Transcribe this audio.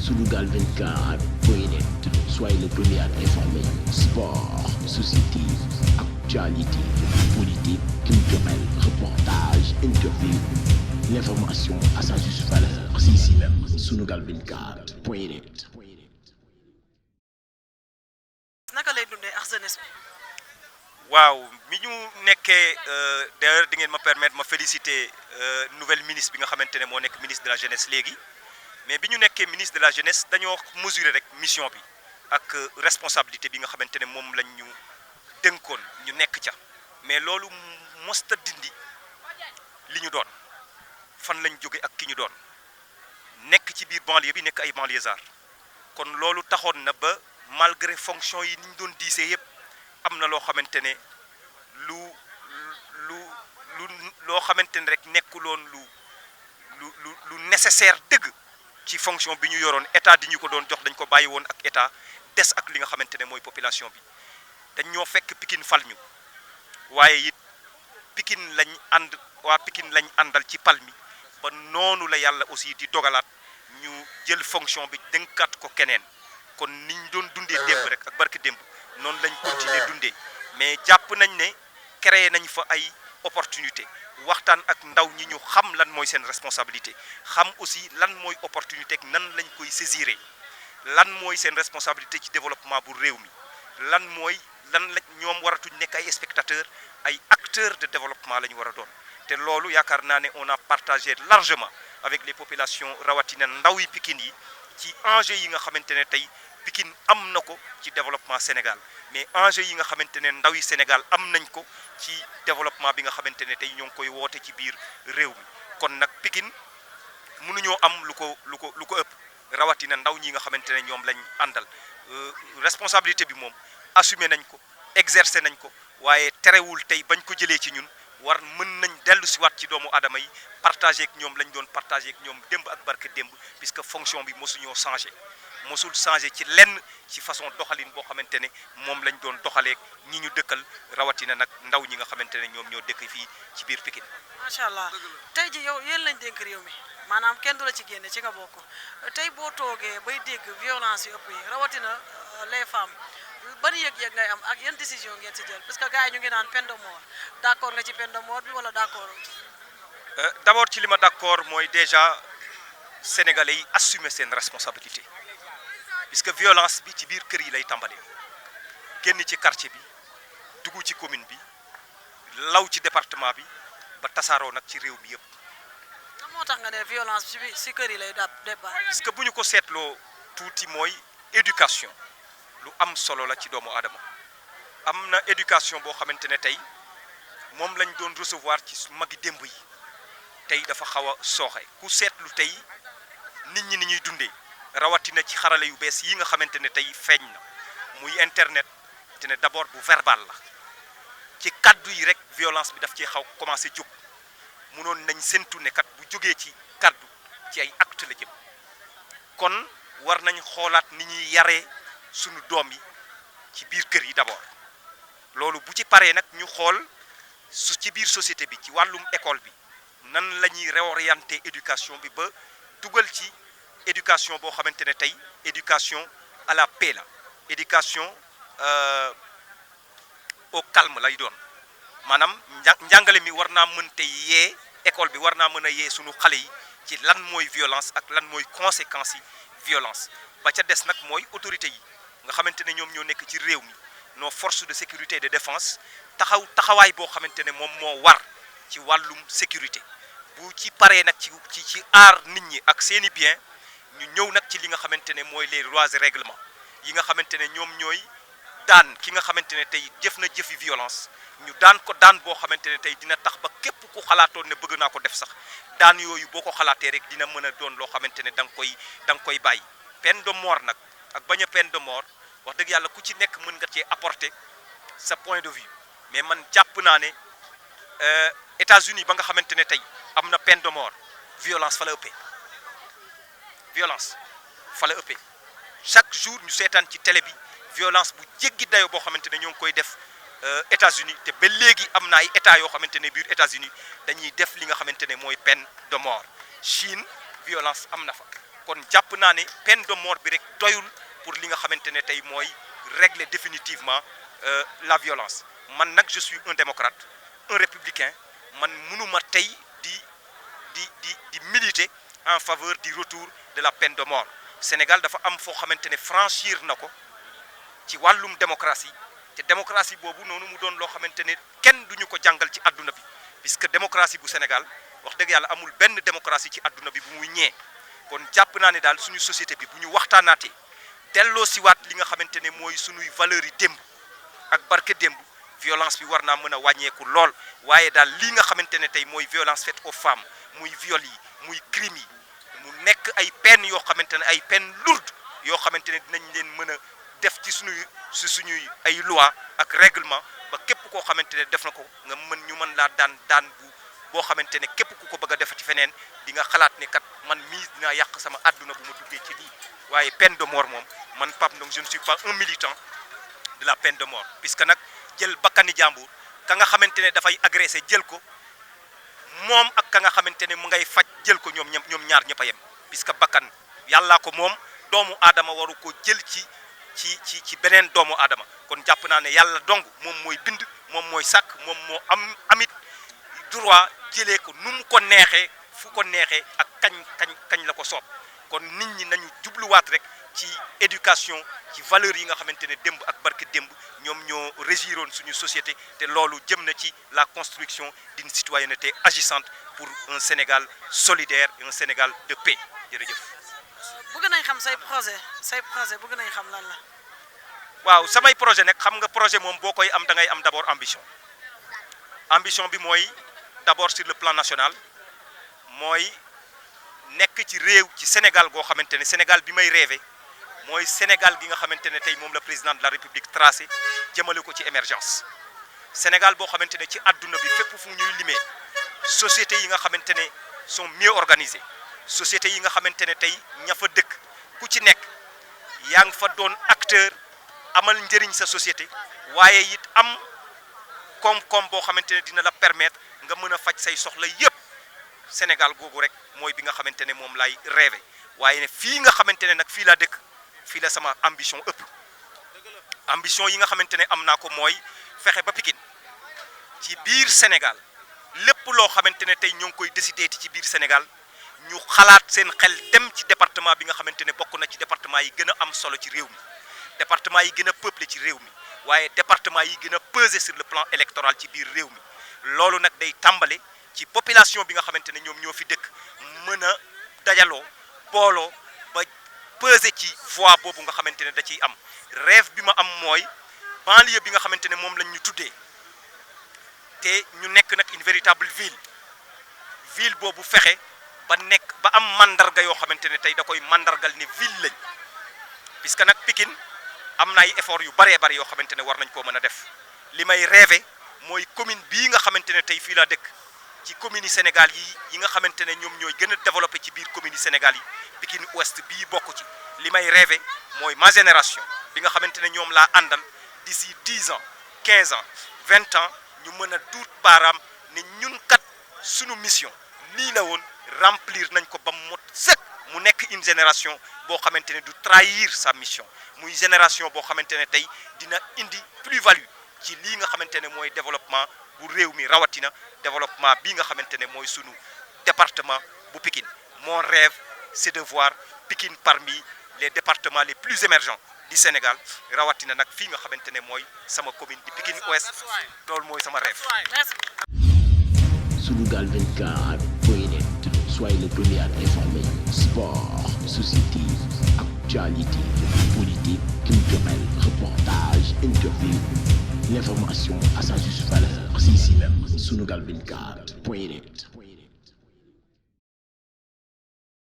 Sunugal 24.net, soyez le premier à être informé. Sport, société, actualité, politique, culturelle, reportage, interview. L'information à sa juste valeur, c'est ici même. Sunugal 24.net. naka lay dundee ak jeunesse bi. waaw mi ñu nekkee d'ailleurs di ngeen ma permettre ma féliciter nouvelle ministre bi nga xamante ne moo nekk ministre de la jeunesse léegi mais bi ñu nekkee ministre de la jeunesse dañoo mesurer rek mission bi ak responsabilité bi nga xamante ne moom lañ ñu dénkoon ñu nekk ca mais loolu mosta dindi li ñu doon fan lañ jóge ak ki ñu doon nekk ci biir banlieue bi nekk ay banlieusards kon loolu taxoon na ba malgré fonction yi ni ñu doon diisee yëpp am na loo xamante ne lu loo xamante ne rek nekkuloon lu nécessaire dëgg ci fonction bi ñu yoroon état di ñu ko doon jox dañ ko bàyyi woon ak état des ak li nga xamante ne mooy population bi dañ ñoo fekk Pikine fal ñu waaye it Pikine waa Pikine lañ àndal ci pal mi ba noonu la yàlla aussi di dogalaat ñu jël fonction bi dénkaat ko keneen kon niñ doon dundee démb rek ak barki démb noonu lañ continuer dundee mais jàpp nañ ne créé nañ fa ay opportunité waxtaan ak ndaw ñi ñu xam lan mooy seen responsabilité xam aussi lan mooy opportunité ak nan lañ koy saisiré lan mooy seen responsabilité ci développement bu réew mi lan la ñoom waratuñ nekk ay spectateurs ay acteurs de développement la ñu war a doon te loolu yaakaar naa ne on a partagé largement avec les populations rawatina ndaw yi Pikine yi ci enjeux yi nga xamante ne tey Pikine am na ko ci développement Sénégal mais enjeux yi nga xamante ne ndaw yi Sénégal am nañ ko ci développement bi nga xamante ne tey ñoo ngi koy woote ci biir réew mi kon nag Pikine mënuñoo am lu ko ëpp rawatina ndaw ñi nga xamante ne ñoom lañ àndal responsabilité bi moom assumé nañ ko exercer nañ ko waaye terewul tey bañ ko jëlee ci ñun war mën nañ dellu si waat ci doomu aadama yi partagé ak ñoom lañ doon partagé ak ñoom démb ak barke démb puisque fonction bi mosuñoo changé mosul changé ci lenn ci façon doxalin boo xamante ne moom lañ doon doxalee ñi ñu dëkkal rawatina nag ndaw ñi nga xamante ne ñoom ñoo dëkk fii ci biir Pikine. macha allah tey ji yow yéen lañ dénk réew mi maanaam kenn du la ci génne ci nga bokk tey boo toogee bay dégg violence yu ëpp yi rawatina les femmes ban yëg-yëg ngay am ak yan décision ngeen ci jël parce que gars yi ñu ngi naan peine de mort d'accord nga ci peine de mort bi wala d'accord d'abord ci li ma d'accord mooy déjà sénégalais yi assumer seen responsabilité puisque violence bi ci biir kër yi lay tàmbalee génn ci quartier bi dugg ci commune bi law ci département bi ba tasaaroo nag ci réew mi yëpp. lan moo tax nga ne violence ci kër yi lay départ. puisque bu ñu ko seetloo tuuti mooy éducation lu am solo la ci doomu aadama am na éducation boo xamante ne tey moom lañ doon recevoir ci magi démb yi tey dafa xaw a sooxe ku seetlu tey nit ñi ni ñuy dundee rawatina ci xarala yu bees yi nga xamante ne tey feeñ na muy internet te ne d'abord bu verbal la ci kaddu yi rek violence bi daf ci xaw commencé jóg munoon nañ séntu ne kat bu jógee ci kaddu ci ay acte la jëm kon war nañ xoolaat ni ñuy yaree sunu doom yi ci biir kër yi d'abord loolu bu ci paree nag ñu xool su ci biir société bi ci wàllum école bi nan la ñuy réorienter éducation bi ba dugal ci éducation boo xamante ne tey éducation à la paix la éducation au calme lay doon maanaam njàngale mi war naa mën te yee école bi war naa mën a yee sunu xale yi ci lan mooy violence ak lan mooy conséquences yi violence ba ca des nag mooy autorité yi nga xamante ne ñoom ñoo nekk ci réew mi nos forces de sécurité et de défense taxawaay boo xamante ne moom moo war ci wàllum sécurité bu ci paree nag ci aar nit ñi ak seeni bien ñu ñëw nag ci li nga xamante ne mooy les lois et règlements yi nga xamante ne ñoom ñooy daan ki nga xamante ne tey jëf na jëfi violence ñu daan ko daan boo xamante ne tey dina tax ba képp ku xalaatoon ne bëgg naa ko def sax daan yooyu boo ko xalaatee rek dina mën a doon loo xamante ne da nga koy bàyyi peine de mort nag ak bañ a peine de mort wax dëgg yàlla ku ci nekk mën nga cee apporter sa point de vue mais man jàpp naa ne États-Unis ba nga xamante ne tey am na peine de mort violence fa la ëppee violence fa la ëppee chaque jour ñu seetaan ci télé bi violence bu jéggi dayo boo xamante ne ñoo ngi koy def États-Unis te ba léegi am na ay états yoo xamante ne biir États-Unis dañuy def li nga xamante ne mooy peine de mort Chine violence am na fa kon jàpp naa ne peine de mort bi rek doyul pour li nga xamante ne tey mooy régler définitivement la violence man nag je suis un démocrate un républicain man mënuma tey di militer en faveur du retour de la peine de mort Sénégal dafa am foo xamante ne franchir na ko ci wàllum démocratie te démocratie boobu noonu mu doon loo xamante ne kenn duñu ko jàngal ci àdduna bi puisque démocratie bu Sénégal wax dëgg yàlla amul benn démocratie ci àdduna bi bu muy ñee kon jàpp naa ne daal suñu société bi bu ñu waxtaanaatee delloo siwaat li nga xamante ne mooy suñuy valeurs yi démb ak barke démb violence bi war naa mën a wàññeeku lool waaye daal lii nga xamante ne tey mooy violence faite aux femmes muy viol yi muy crime yi mu nekk ay peine yoo xamante ne ay peine lourde yoo xamante ne dinañ leen mën a def ci suñuy ay loi ak règlement ba képp koo xamante ne def na ko nga ñu mën laa daan boo xamante ne képp ku ko bëgg a def ci feneen di nga xalaat ne kat man mii dinaa yàq sama àdduna bu ma duggee ci lii waaye peine de mort moom man Pape Ndong je ne suis pas un militant de la peine de mort puisque nag jël bakkani jàmbur ka nga xamante ne dafay agressé jël ko moom ak ka nga xamante ne mu ngay faj jël ko ñoom ñaar ñëpp a yem puisque bakkan yàllaa ko moom doomu aadama waru ko jël ci beneen doomu aadama kon jàpp naa ne yàlla dong moom mooy bind moom mooy sàkk moom moo amit droit jëlee ko nu mu ko neexee fu ko neexee ak kañ la ko soob kon nit ñi nañu jubluwaat rek ci éducation ci valeurs yi nga xamante ne démb ak barke démb ñoom ñoo régiroon suñu société te loolu jëm na ci la construction d'une citoyenneté agissante pour un Sénégal solidaire et un Sénégal de paix jërëjëf. bëgg nañ xam say projet bëgg nañ xam lan la. waaw samay projet nag xam nga projet moom boo koy am da ngay am d'abord ambition bi mooy d'abord sur le plan national mooy nekk ci réew ci Sénégal goo xamante ne Sénégal bi may rêvé mooy Sénégal gi nga xamante ne tey moom la président de la République tracé jëmale ko ci émergence Sénégal boo xamante ne ci àdduna bi fépp fu ñuy limee sociétés yi nga xamante ne sont mieux organisées sociétés yi nga xamante ne tey ña fa dëkk ku ci nekk yaa ngi fa doon acteur amal njëriñ sa société waaye it am koom-koom boo xamante ne dina la permettre nga mën a faj say soxla yépp Sénégal googu rek mooy bi nga xamante ne moom lay rêvé waaye ne fii nga xamante ne nag fii laa dëkk fii la sama ambition ëpp ambition yi nga xamante ne am naa ko mooy fexe ba Pikine ci biir Sénégal lépp loo xamante ne tey ñoo ngi koy décider ci biir Sénégal ñu xalaat seen xel dem ci département bi nga xamante ne bokk na ci département yi gën a am solo ci réew mi département yi gën a peuplé ci réew mi waaye département yi gën a pesé sur le plan électoral ci biir réew mi loolu nag day tàmbale ci population bi nga xamante ne ñoom ñoo fi dëkk mën a dajaloo booloo ba pesé ci voix boobu nga xamante ne da ciy am rêve bi ma am mooy banlieue bi nga xamante ne moom lañ ñu tuddee te ñu nekk nag une véritable ville boobu fexe ba nekk ba am mandarga yoo xamante ne tey da koy mandargal ne ville lañ puisque nag Pikine am na ay effort yu bëree bëri yoo xamante ne war nañ koo mën a def li may rêvé mooy commune bii nga xamante ne tey fii laa dëkk ci communes yi Sénégal yi nga xamante ne ñoom ñooy gën a développé ci biir communes yi Sénégal yi Pikine Ouest bii bokk ci li may rêvé mooy ma génération bi nga xamante ne ñoom laa àndal d'ici 10 ans 15 ans 20 ans ñu mën a duut baaraam ne ñun kat sunu mission lii la woon remplir nañ ko ba mot sëkk mu nekk une génération boo xamante ne du trahir sa mission muy génération boo xamante ne tey dina indi plus-value ci lii nga xamante ne mooy développement bu réew mi rawatina développement bii nga xamante ne mooy sunu département bu Pikine mon rêve c'est de voir Pikine parmi les départements les plus émergents du Sénégal rawatina nag fii nga xamante ne mooy sama commune di Pikine Ouest loolu mooy sama rêve. Sunugal 24.net, soyez le premier à informer. Sport, société, actualité, politique, culturelle, reportage, interview. L'information à sa juste valeur, c'est ici même. Sunugal 24.net.